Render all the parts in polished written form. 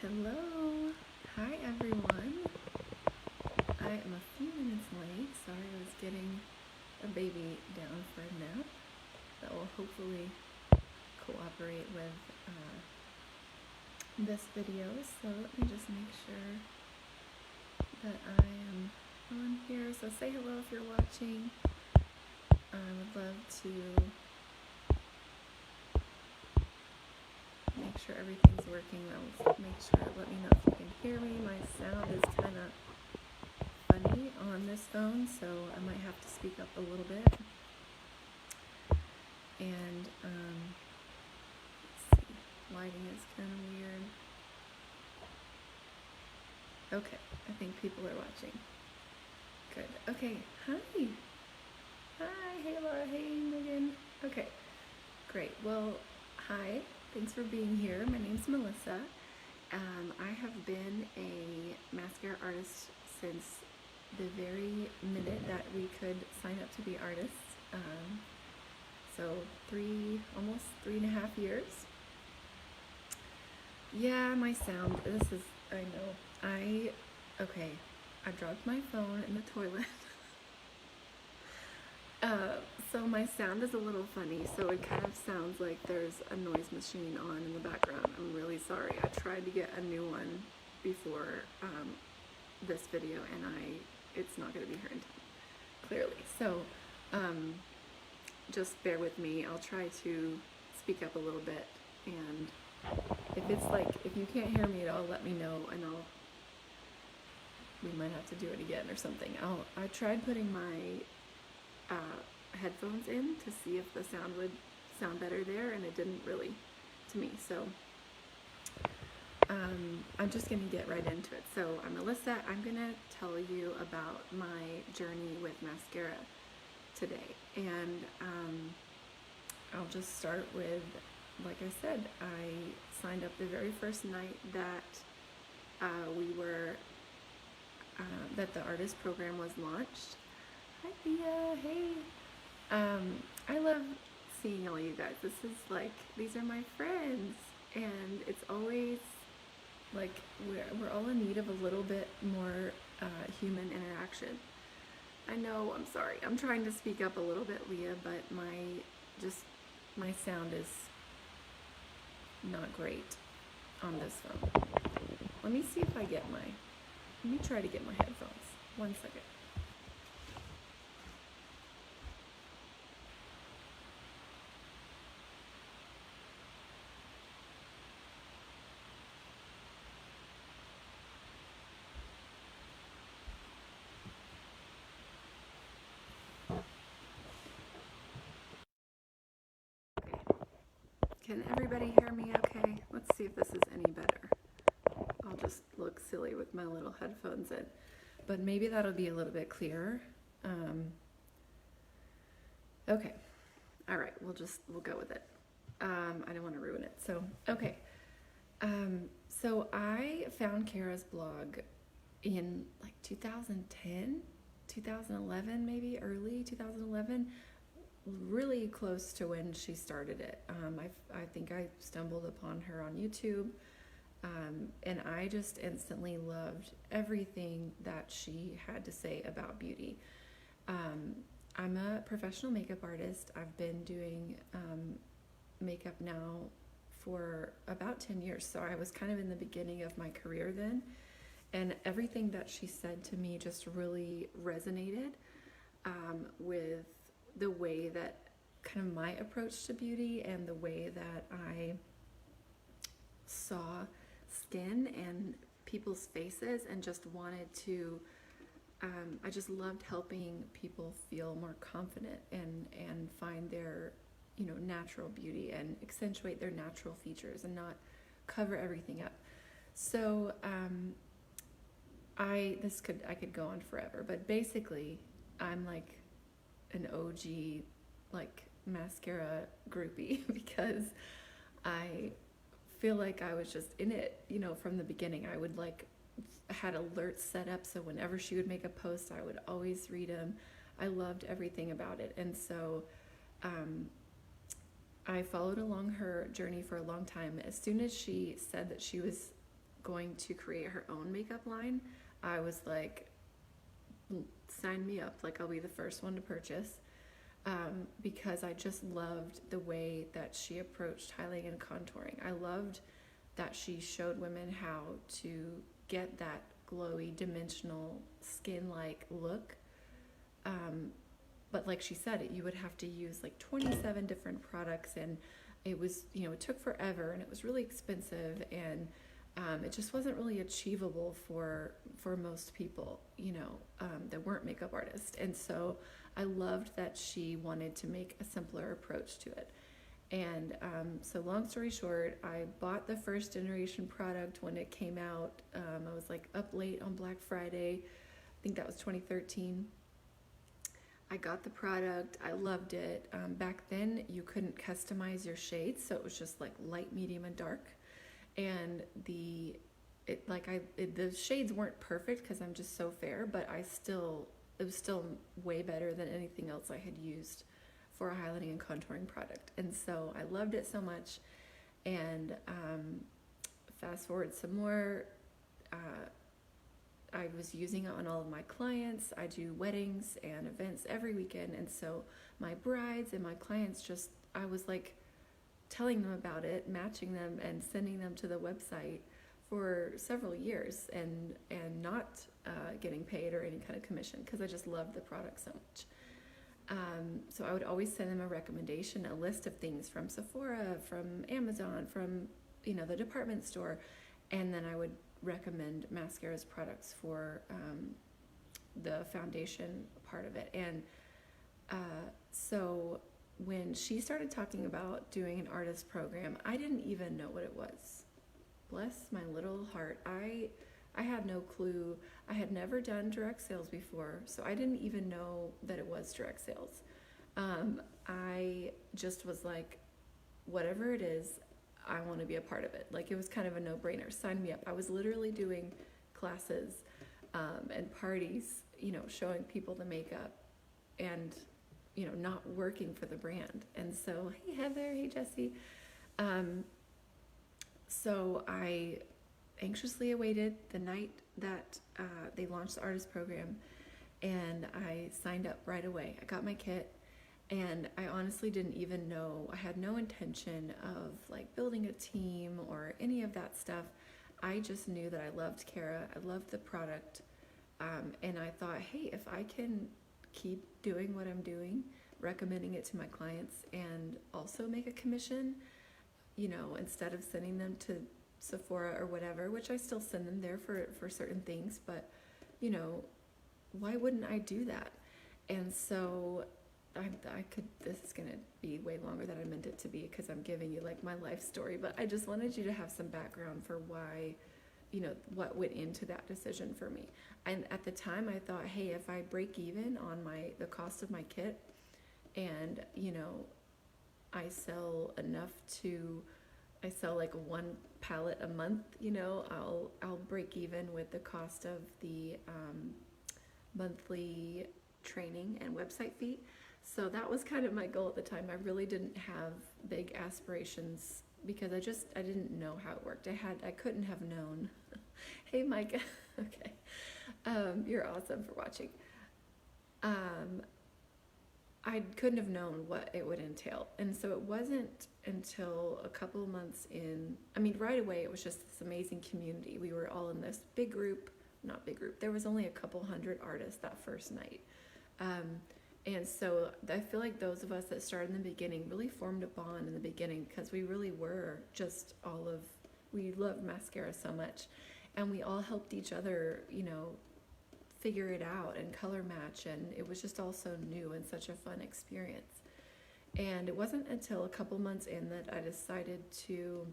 Hello. Hi, everyone. I am a few minutes late. Sorry, I was getting a baby down for a nap. That will hopefully cooperate with this video. So let me just make sure that I am on here. So say hello if you're watching. I would love to make sure everything's working. I'll make sure, let me know if you can hear me. My sound is kind of funny on this phone, so I might have to speak up a little bit. And let's see, lighting is kind of weird. Okay, I think people are watching. Good. Okay, hi. Hi, hey Laura, hey Megan. Okay, great. Well, hi. Thanks for being here. My name's Melissa. I have been a mascara artist since the very minute that we could sign up to be artists. So almost 3.5 years. Yeah, my sound, I know. Okay, I dropped my phone in the toilet. So my sound is a little funny, so it kind of sounds like there's a noise machine on in the background. I'm really sorry. I tried to get a new one before this video, and it's not going to be here in time, clearly. So just bear with me. I'll try to speak up a little bit, and if you can't hear me at all, let me know, and we might have to do it again or something. I tried putting my headphones in to see if the sound would sound better there, and it didn't really to me. So I'm just gonna get right into it. So I'm Melissa. I'm gonna tell you about my journey with mascara today, and I'll just start with, like I said, I signed up the very first night that that the artist program was launched. Hi Thea, hey. I love seeing all you guys. These are my friends, and it's always like we're all in need of a little bit more human interaction. I know, I'm sorry. I'm trying to speak up a little bit, Leah, but my sound is not great on this phone. Let me try to get my headphones. 1 second. Can everybody hear me okay? Let's see if this is any better. I'll just look silly with my little headphones in, but maybe that'll be a little bit clearer. Okay, all right, we'll go with it. I don't want to ruin it, so okay. So I found Kara's blog in like 2010, 2011, maybe early 2011, really close to when she started it. I think I stumbled upon her on YouTube, and I just instantly loved everything that she had to say about beauty. I'm a professional makeup artist. I've been doing makeup now for about 10 years, so I was kind of in the beginning of my career then, and everything that she said to me just really resonated with the way that kind of my approach to beauty and the way that I saw skin and people's faces, and just wanted to I just loved helping people feel more confident and find their natural beauty and accentuate their natural features and not cover everything up. So I could go on forever, but basically I'm like an OG like mascara groupie because I feel like I was just in it, from the beginning. I would had alerts set up, so whenever she would make a post, I would always read them. I loved everything about it, and so I followed along her journey for a long time. As soon as she said that she was going to create her own makeup line, I was like, sign me up, like I'll be the first one to purchase, because I just loved the way that she approached highlighting and contouring. I loved that she showed women how to get that glowy, dimensional, skin-like look. But like she said, you would have to use like 27 different products, and it was, it took forever, and it was really expensive, and it just wasn't really achievable for most people, that weren't makeup artists. And so I loved that she wanted to make a simpler approach to it. And so long story short, I bought the first generation product when it came out. I was like up late on Black Friday. I think that was 2013. I got the product. I loved it. Back then, you couldn't customize your shades, so it was just like light, medium, and dark. And the shades weren't perfect because I'm just so fair, but it was still way better than anything else I had used for a highlighting and contouring product. And so I loved it so much. And fast forward some more, I was using it on all of my clients. I do weddings and events every weekend, and so my brides and my clients I was like telling them about it, matching them, and sending them to the website for several years, and not getting paid or any kind of commission, because I just loved the product so much. So I would always send them a recommendation, a list of things from Sephora, from Amazon, from the department store, and then I would recommend Maskcara's products for the foundation part of it. And so when she started talking about doing an artist program, I didn't even know what it was. Bless my little heart. I had no clue. I had never done direct sales before, so I didn't even know that it was direct sales. I just was like, whatever it is, I want to be a part of it. Like, it was kind of a no-brainer. Sign me up. I was literally doing classes and parties, showing people the makeup, and not working for the brand. And so, hey Heather, hey Jesse. So I anxiously awaited the night that they launched the artist program, and I signed up right away. I got my kit, and I honestly didn't even know, I had no intention of like building a team or any of that stuff. I just knew that I loved Cara, I loved the product, and I thought, hey, if I can keep doing what I'm doing, recommending it to my clients, and also make a commission, instead of sending them to Sephora or whatever, which I still send them there for certain things, but why wouldn't I do that? And so this is going to be way longer than I meant it to be, because I'm giving you like my life story, but I just wanted you to have some background for why, what went into that decision for me. And at the time I thought, hey, if I break even on the cost of my kit, and I sell enough I sell like one palette a month, I'll break even with the cost of the monthly training and website fee. So that was kind of my goal at the time. I really didn't have big aspirations, because I didn't know how it worked. I couldn't have known. Hey Micah. Okay. You're awesome for watching. I couldn't have known what it would entail. And so it wasn't until a couple of months in, right away, it was just this amazing community. We were all in this big group, not big group. There was only a couple hundred artists that first night. And so I feel like those of us that started in the beginning really formed a bond in the beginning, because we really were just we loved Maskcara so much, and we all helped each other, figure it out and color match, and it was just all so new and such a fun experience. And it wasn't until a couple months in that I decided to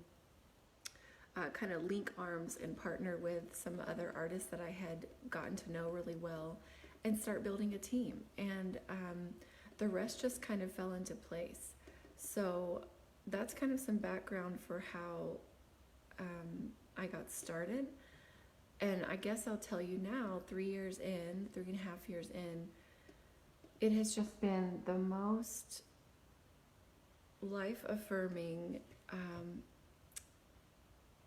kind of link arms and partner with some other artists that I had gotten to know really well, and start building a team. And the rest just kind of fell into place. So that's kind of some background for how I got started. And I guess I'll tell you now, 3.5 years in, it has just been the most life-affirming,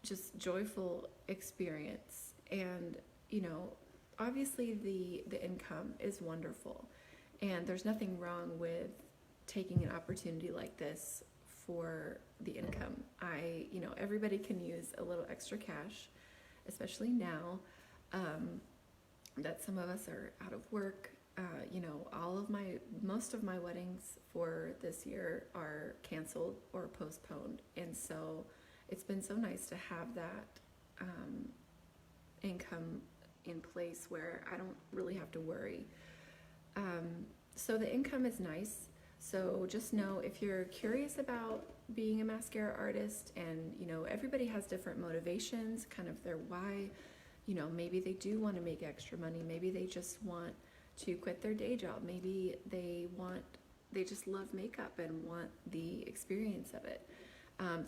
just joyful experience. And, you know, obviously the income is wonderful, and there's nothing wrong with taking an opportunity like this for the income. You know, everybody can use a little extra cash, especially now that some of us are out of work. You know, most of my weddings for this year are canceled or postponed, and so it's been so nice to have that income in place where I don't really have to worry. So the income is nice. So just know, if you're curious about being a mascara artist, and you know, everybody has different motivations, kind of their why. You know, maybe they do want to make extra money, maybe they just want to quit their day job, maybe they just love makeup and want the experience of it.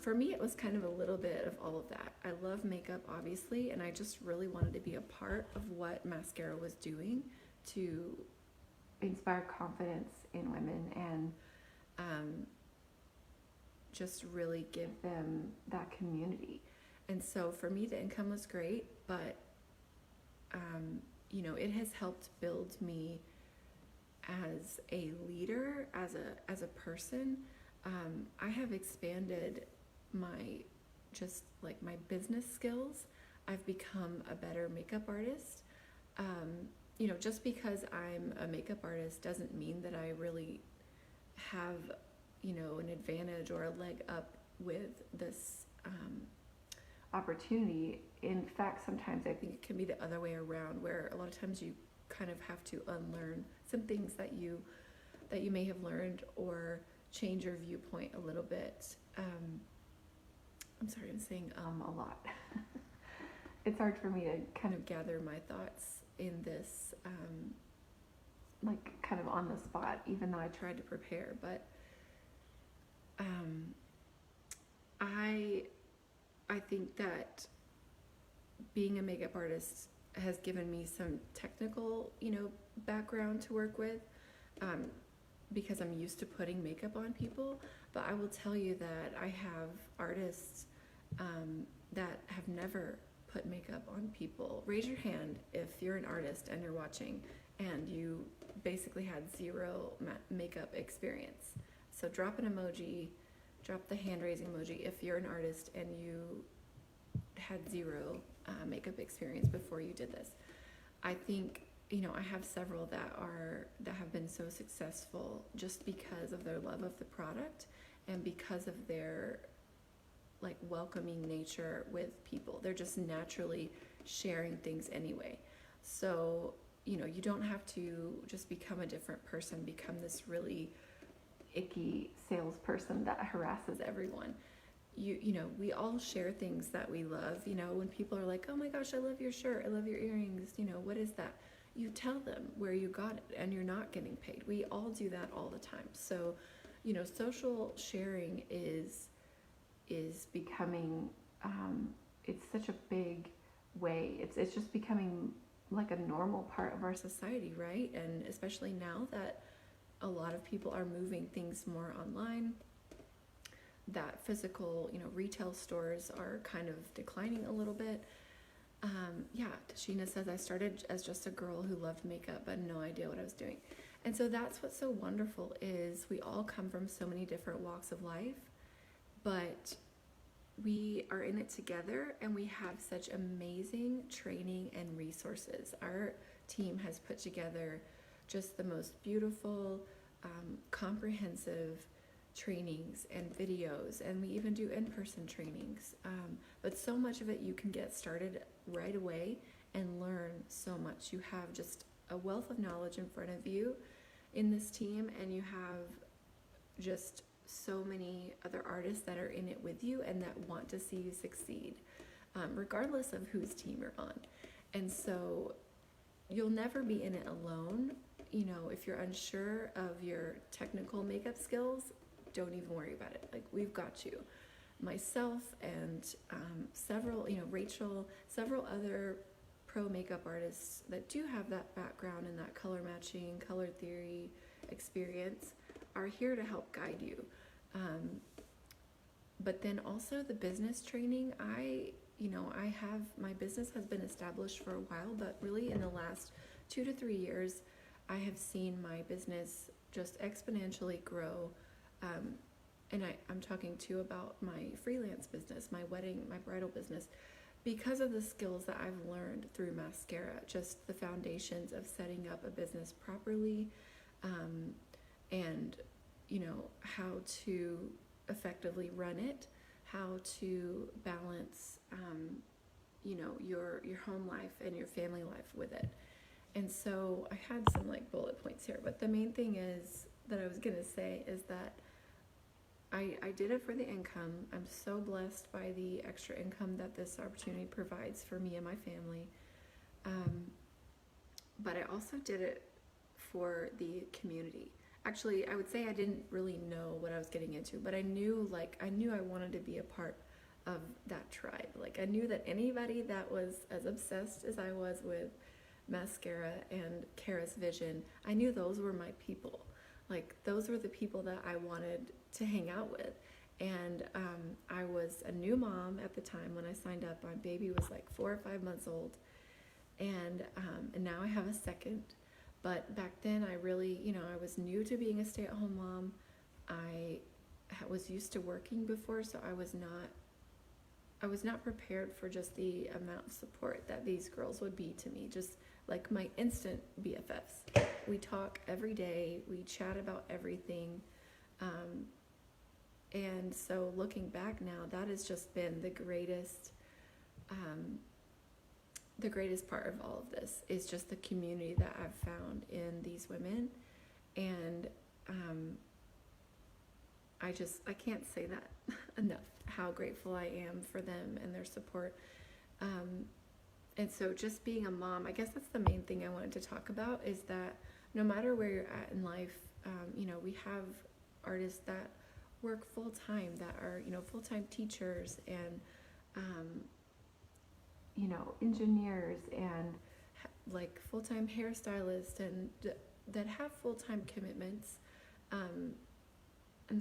For me, it was kind of a little bit of all of that. I love makeup, obviously, and I just really wanted to be a part of what Maskcara was doing to inspire confidence in women, and just really give them that community. And so for me, the income was great, but you know, it has helped build me as a leader, as a person. I have expanded my business skills. I've become a better makeup artist. You know, just because I'm a makeup artist doesn't mean that I really have, you know, an advantage or a leg up with this opportunity. In fact, sometimes I think it can be the other way around, where a lot of times you kind of have to unlearn some things that you may have learned, or change your viewpoint a little bit. I'm sorry, I'm saying a lot. It's hard for me to kind of gather my thoughts in this, like kind of on the spot, even though I tried to prepare. But I think that being a makeup artist has given me some technical, you know, background to work with, because I'm used to putting makeup on people. But I will tell you that I have artists that have never put makeup on people. Raise your hand if you're an artist and you're watching and you basically had zero makeup experience. So drop an emoji, drop the hand raising emoji if you're an artist and you had zero makeup experience before you did this. I think, you know, I have several that have been so successful just because of their love of the product, and because of their like welcoming nature with people. They're just naturally sharing things anyway. So, you know, you don't have to just become a different person, become this really icky salesperson that harasses everyone. You know, we all share things that we love. You know, when people are like, oh my gosh, I love your shirt, I love your earrings, you know, what is that? You tell them where you got it, and you're not getting paid. We all do that all the time. So, you know, social sharing is becoming, it's such a big way. It's just becoming like a normal part of our society, right? And especially now that a lot of people are moving things more online, that physical, you know, retail stores are kind of declining a little bit. Yeah, Tashina says, I started as just a girl who loved makeup but had no idea what I was doing. And so that's what's so wonderful, is we all come from so many different walks of life, but we are in it together, and we have such amazing training and resources. Our team has put together just the most beautiful, comprehensive trainings and videos, and we even do in-person trainings. But so much of it you can get started right away and learn so much. You have just a wealth of knowledge in front of you in this team, and you have just so many other artists that are in it with you and that want to see you succeed, regardless of whose team you're on. And so you'll never be in it alone. You know, if you're unsure of your technical makeup skills, don't even worry about it. Like, we've got you. Myself and several, you know, Rachel, several other pro makeup artists that do have that background and that color matching, color theory experience are here to help guide you. But then also the business training, my business has been established for a while, but really in the last 2 to 3 years, I have seen my business just exponentially grow. And I'm talking too about my freelance business, my bridal business, because of the skills that I've learned through Maskcara, just the foundations of setting up a business properly, and how to effectively run it, how to balance your home life and your family life with it. And so I had some like bullet points here, but the main thing is that I was gonna say is that I did it for the income. I'm so blessed by the extra income that this opportunity provides for me and my family. But I also did it for the community. Actually, I would say I didn't really know what I was getting into, but I knew I wanted to be a part of that tribe. Like I knew that anybody that was as obsessed as I was with Maskcara and Kara's vision, I knew those were my people. Like those were the people that I wanted to hang out with. And I was a new mom at the time when I signed up. My baby was like 4 or 5 months old, and now I have a second. But back then I really, I was new to being a stay-at-home mom. I was used to working before, so I was not prepared for just the amount of support that these girls would be to me, just like my instant BFFs. We talk every day, we chat about everything. And so looking back now, that has just been the greatest part of all of this is just the community that I've found in these women. And I can't say that enough, how grateful I am for them and their support. And so just being a mom, I guess that's the main thing I wanted to talk about, is that no matter where you're at in life, we have artists that work full-time, that are, full-time teachers and, engineers and like full-time hairstylists, and that have full-time commitments, and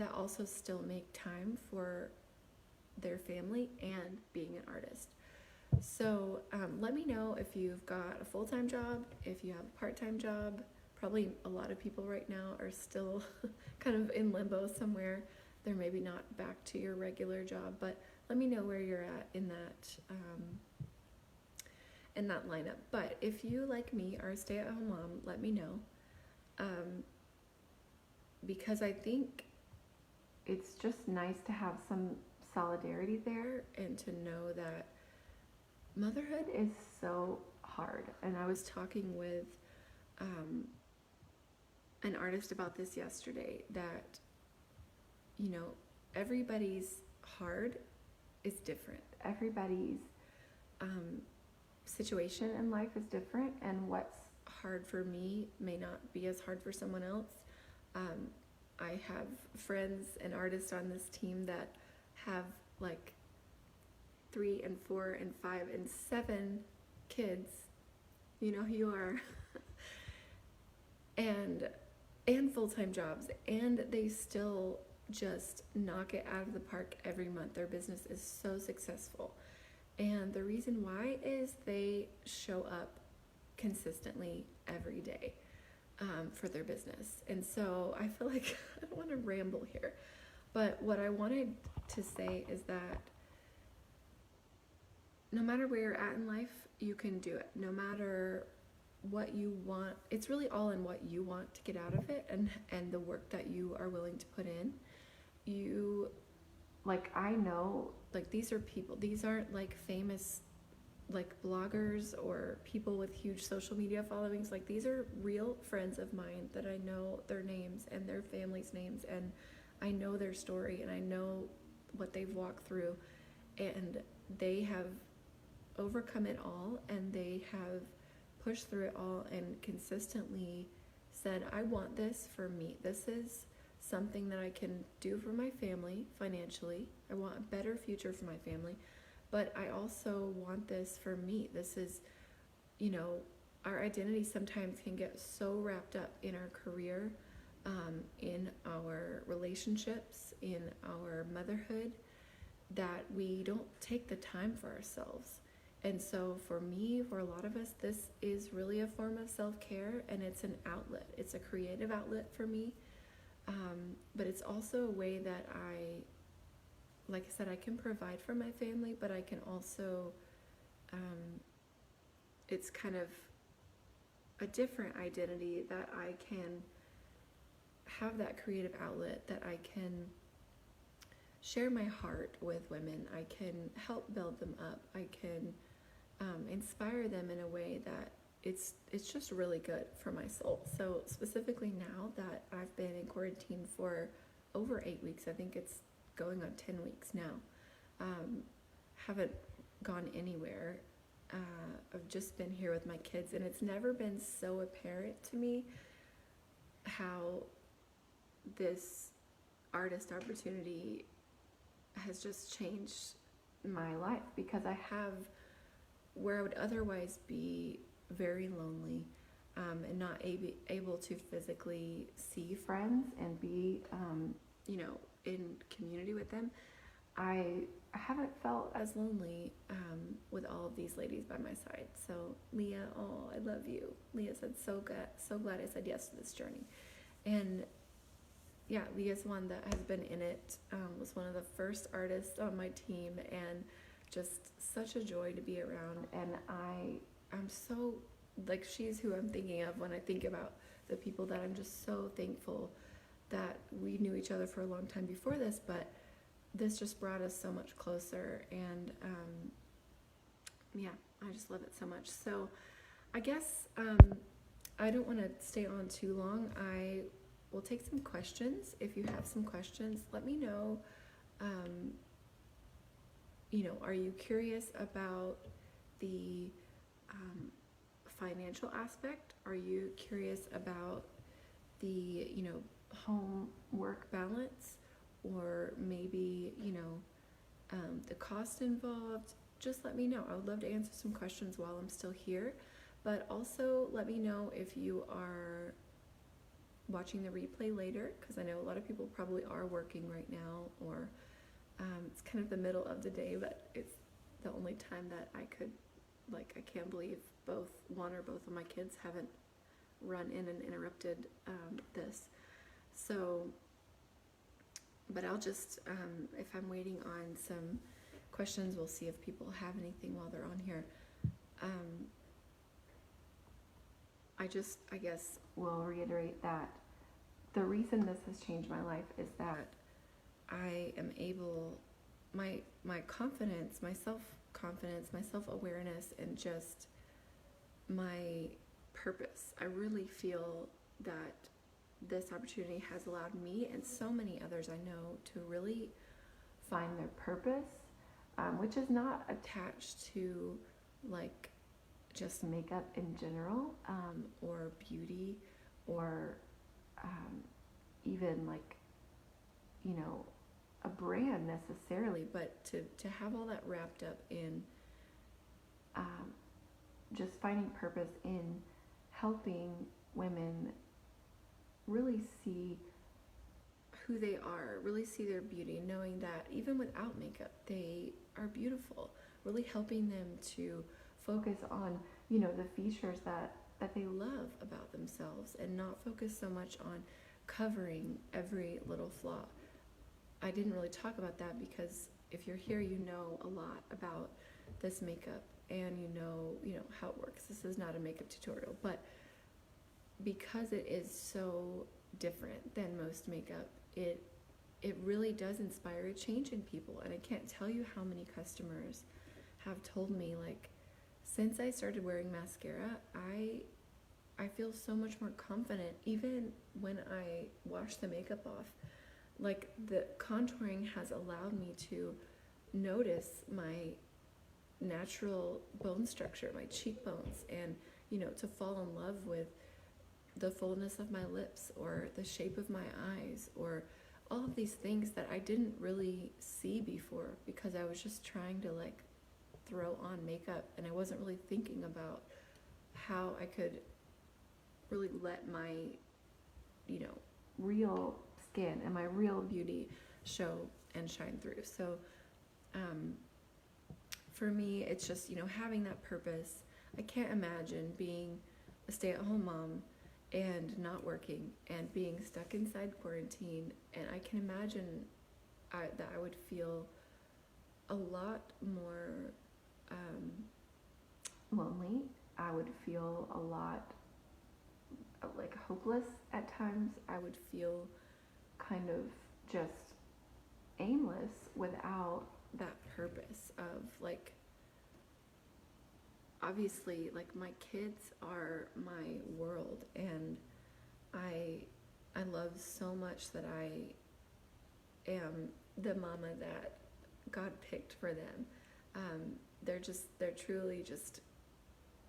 that also still make time for their family and being an artist. So let me know if you've got a full-time job, if you have a part-time job. Probably a lot of people right now are still kind of in limbo somewhere. They're maybe not back to your regular job, but let me know where you're at in that lineup. But if you, like me, are a stay-at-home mom, let me know, because I think it's just nice to have some solidarity there and to know that motherhood is so hard. And I was talking with an artist about this yesterday, that everybody's hard is different. Everybody's situation in life is different, and what's hard for me may not be as hard for someone else. I have friends and artists on this team that have like 3 and 4 and 5 and 7 kids. You know who you are. and full-time jobs, and they still just knock it out of the park every month. Their business is so successful, and the reason why is they show up consistently every day for their business. And so I feel like I don't want to ramble here, but what I wanted to say is that no matter where you're at in life, you can do it. No matter what you want, it's really all in what you want to get out of it, and the work that you are willing to put in. I know, like, these are people, these aren't like famous like bloggers or people with huge social media followings. Like, these are real friends of mine that I know their names and their families' names, and I know their story, and I know what they've walked through, and they have overcome it all, and they have pushed through it all and consistently said, I want this for me. This is something that I can do for my family financially. I want a better future for my family, but I also want this for me. This is, our identity sometimes can get so wrapped up in our career, in our relationships, in our motherhood, that we don't take the time for ourselves. And so for me, for a lot of us, this is really a form of self-care, and it's an outlet. It's a creative outlet for me. But it's also a way that like I said, I can provide for my family, but I can also, it's kind of a different identity that I can have that creative outlet, that I can share my heart with women. I can help build them up. I can inspire them in a way that it's just really good for my soul. So specifically now that I've been in quarantine for over 8 weeks, I think it's going on 10 weeks now, haven't gone anywhere. I've just been here with my kids, and it's never been so apparent to me how this artist opportunity has just changed my life, because I have, where I would otherwise be very lonely, and not able to physically see friends and be, in community with them, I haven't felt as lonely with all of these ladies by my side. So Leah, oh, I love you. Leah said, so glad I said yes to this journey. And yeah, Leah's one that has been in it, was one of the first artists on my team, and just such a joy to be around. And I'm so, like, she's who I'm thinking of when I think about the people that I'm just so thankful that we knew each other for a long time before this, but this just brought us so much closer. And yeah, I just love it so much. So I guess I don't want to stay on too long. I will take some questions. If you have some questions, let me know. Are you curious about the financial aspect? Are you curious about the, home work balance, or maybe, the cost involved? Just let me know. I would love to answer some questions while I'm still here, but also let me know if you are watching the replay later, because I know a lot of people probably are working right now, or it's kind of the middle of the day, but it's the only time that I can't believe one or both of my kids haven't run in and interrupted this. So, but I'll just, if I'm waiting on some questions, we'll see if people have anything while they're on here. I guess will reiterate that the reason this has changed my life is that I am able, my confidence, my self-confidence, my self-awareness, and just my purpose. I really feel that this opportunity has allowed me and so many others I know to really find their purpose, which is not attached to like just makeup in general, or beauty, or even like, a brand necessarily, but to have all that wrapped up in just finding purpose in helping women really see who they are, really see their beauty, knowing that even without makeup, they are beautiful, really helping them to focus on, the features that they love about themselves, and not focus so much on covering every little flaw. I didn't really talk about that because if you're here, you know a lot about this makeup, and you know how it works. This is not a makeup tutorial, but because it is so different than most makeup, it really does inspire a change in people. And I can't tell you how many customers have told me, like, since I started wearing mascara, I feel so much more confident even when I wash the makeup off. Like, the contouring has allowed me to notice my natural bone structure, my cheekbones, and to fall in love with the fullness of my lips, or the shape of my eyes, or all of these things that I didn't really see before, because I was just trying to like throw on makeup, and I wasn't really thinking about how I could really let my real skin and my real beauty show and shine through. So for me, it's just, having that purpose. I can't imagine being a stay-at-home mom and not working and being stuck inside quarantine. And I can imagine that I would feel a lot more lonely. I would feel a lot like hopeless at times. I would feel kind of just aimless without that purpose of like, obviously, like my kids are my world, and I love so much that I am the mama that God picked for them. They're truly just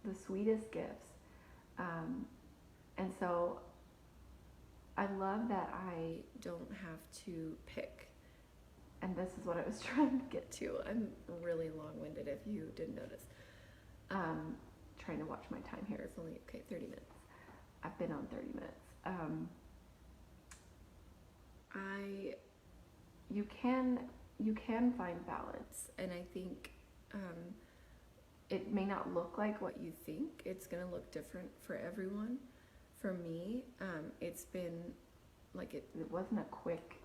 the sweetest gifts. And so I love that I don't have to pick. And this is what I was trying to get to. I'm really long-winded if you didn't notice. Trying to watch my time here. It's only, 30 minutes. I've been on 30 minutes. You can find balance, and I think it may not look like what you think. It's going to look different for everyone. For me, it's been like it wasn't a quick,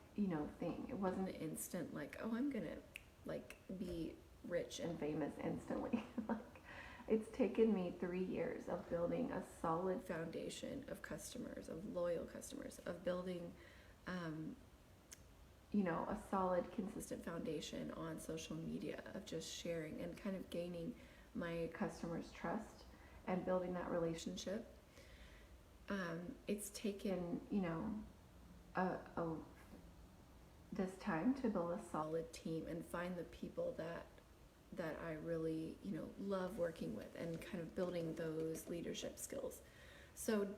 thing. It wasn't an instant like, oh, I'm going to like be rich and famous instantly. Like, it's taken me 3 years of building a solid foundation of customers, of loyal customers, of building a solid, consistent foundation on social media, of just sharing and kind of gaining my customers' trust and building that relationship. It's taken, this time to build a solid team and find the people that I really, love working with, and kind of building those leadership skills. So,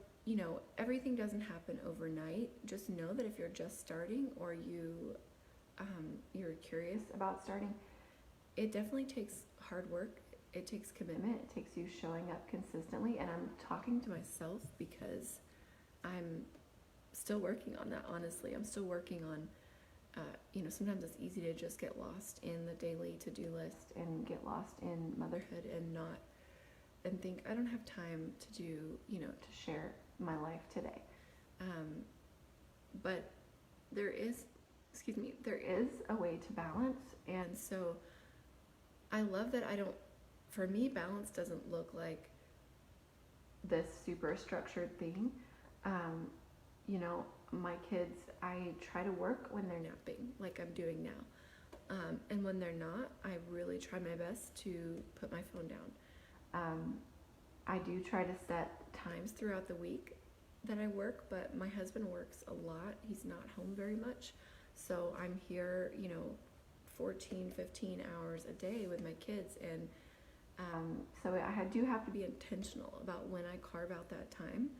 everything doesn't happen overnight. Just know that if you're just starting, or you're curious about starting, it definitely takes hard work. It takes commitment. It takes you showing up consistently. And I'm talking to myself because I'm still working on that, honestly. I'm still working on, sometimes it's easy to just get lost in the daily to-do list and get lost in motherhood and think, I don't have time to do, to share my life today. But there is a way to balance. And so I love that for me, balance doesn't look like this super structured thing. My kids, I try to work when they're napping, like I'm doing now. And when they're not, I really try my best to put my phone down. I do try to set times throughout the week that I work, but my husband works a lot. He's not home very much. So I'm here, 14, 15 hours a day with my kids. And so I do have to be intentional about when I carve out that time.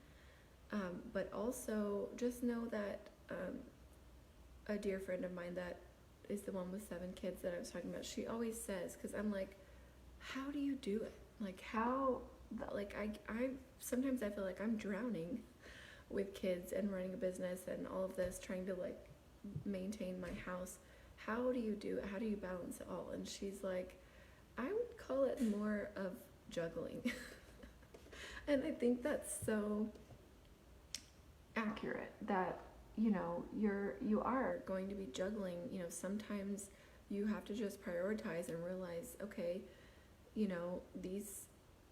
But also just know that a dear friend of mine that is the one with 7 kids that I was talking about, she always says, because I'm like, how do you do it? Like, how, like, I sometimes I feel like I'm drowning with kids and running a business and all of this, trying to like maintain my house. How do you do it? How do you balance it all? And she's like, I would call it more of juggling. And I think that's so accurate, that you are going to be juggling. Sometimes you have to just prioritize and realize, okay,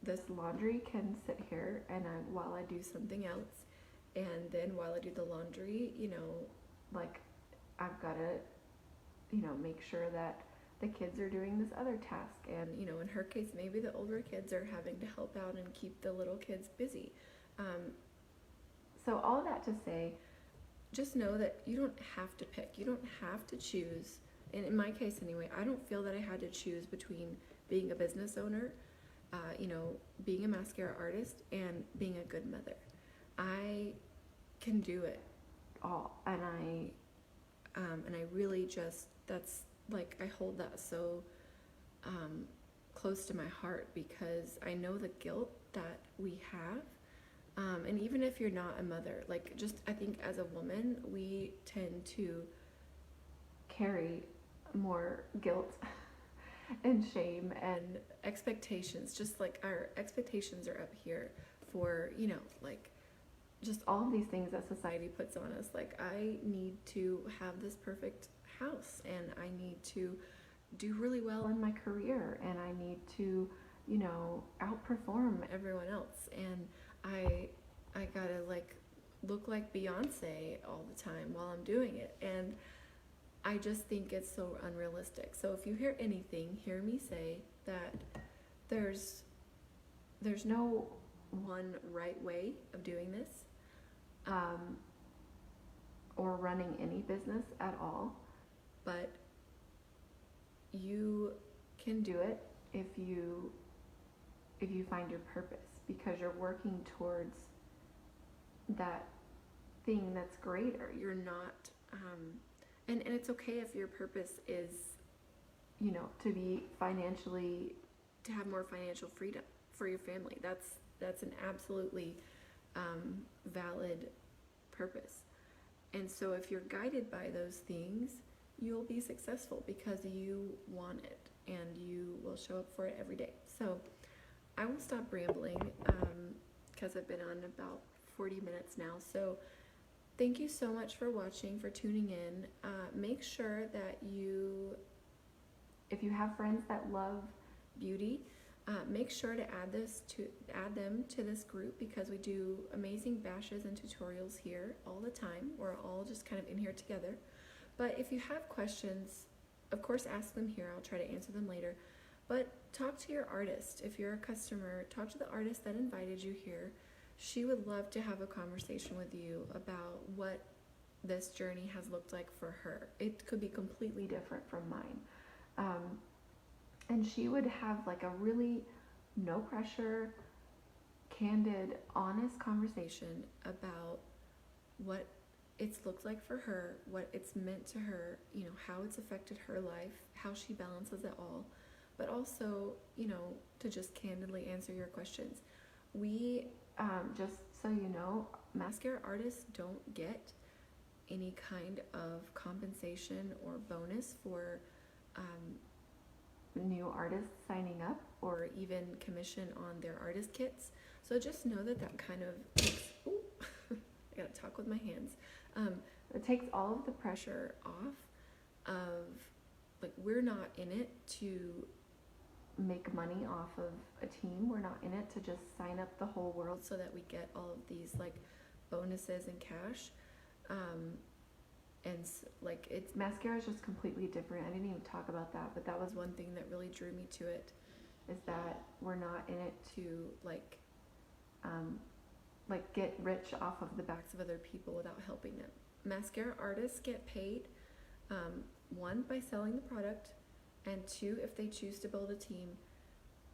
this laundry can sit here and while I do something else, and then while I do the laundry, like I've got to make sure that the kids are doing this other task. And in her case, maybe the older kids are having to help out and keep the little kids busy. So all of that to say, just know that you don't have to pick. You don't have to choose. And in my case anyway, I don't feel that I had to choose between being a business owner, being a mascara artist, and being a good mother. I can do it all. And I really just, that's like, I hold that so close to my heart, because I know the guilt that we have. And even if you're not a mother, like, just, I think as a woman, we tend to carry more guilt and shame and expectations. Just like our expectations are up here for, you know, like just all of these things that society puts on us. Like, I need to have this perfect house, and I need to do really well in my career, and I need to, you know, outperform everyone else, and I gotta like look like Beyonce all the time while I'm doing it, and I just think it's so unrealistic. So if you hear anything, hear me say that there's no one right way of doing this, or running any business at all, but you can do it if you find your purpose, because you're working towards that thing that's greater. You're not and it's okay if your purpose is, you know, to be financially, to have more financial freedom for your family. That's an absolutely valid purpose. And so if you're guided by those things, you'll be successful because you want it and you will show up for it every day. So I will stop rambling because I've been on about 40 minutes now. So thank you so much for watching, for tuning in. Make sure that if you have friends that love beauty, make sure to add them to this group, because we do amazing bashes and tutorials here all the time. We're all just kind of in here together. But if you have questions, of course, ask them here. I'll try to answer them later. But talk to your artist. If you're a customer, talk to the artist that invited you here. She would love to have a conversation with you about what this journey has looked like for her. It could be completely different from mine. And she would have like a really no pressure, candid, honest conversation about what it's looked like for her, what it's meant to her, you know, how it's affected her life, how she balances it all, but also, you know, to just candidly answer your questions. We, just so you know, mascara artists don't get any kind of compensation or bonus for new artists signing up, or even commission on their artist kits. So just know that kind of takes, I gotta talk with my hands. It takes all of the pressure off of, like, we're not in it to make money off of a team. We're not in it to just sign up the whole world so that we get all of these like bonuses and cash. And like, it's, mascara is just completely different. I didn't even talk about that, but that was one thing that really drew me to it, is that we're not in it to like get rich off of the backs of other people without helping them. Mascara artists get paid, one, by selling the product, and two, if they choose to build a team.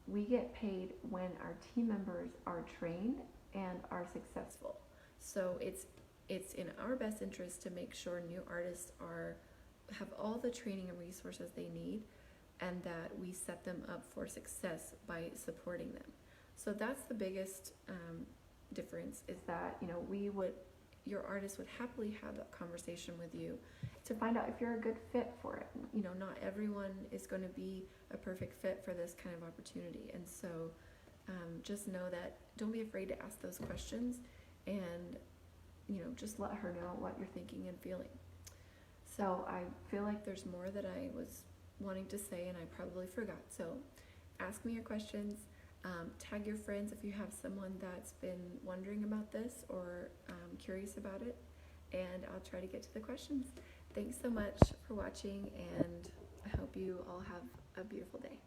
We get paid when our team members are trained and are successful. So it's in our best interest to make sure new artists have all the training and resources they need, and that we set them up for success by supporting them. So that's the biggest difference, is that, you know, your artist would happily have that conversation with you to find out if you're a good fit for it. You know, not everyone is going to be a perfect fit for this kind of opportunity. And so just know that, don't be afraid to ask those questions, and, you know, just let her know what you're thinking and feeling. So I feel like there's more that I was wanting to say and I probably forgot. So ask me your questions. Tag your friends if you have someone that's been wondering about this or curious about it, and I'll try to get to the questions. Thanks so much for watching, and I hope you all have a beautiful day.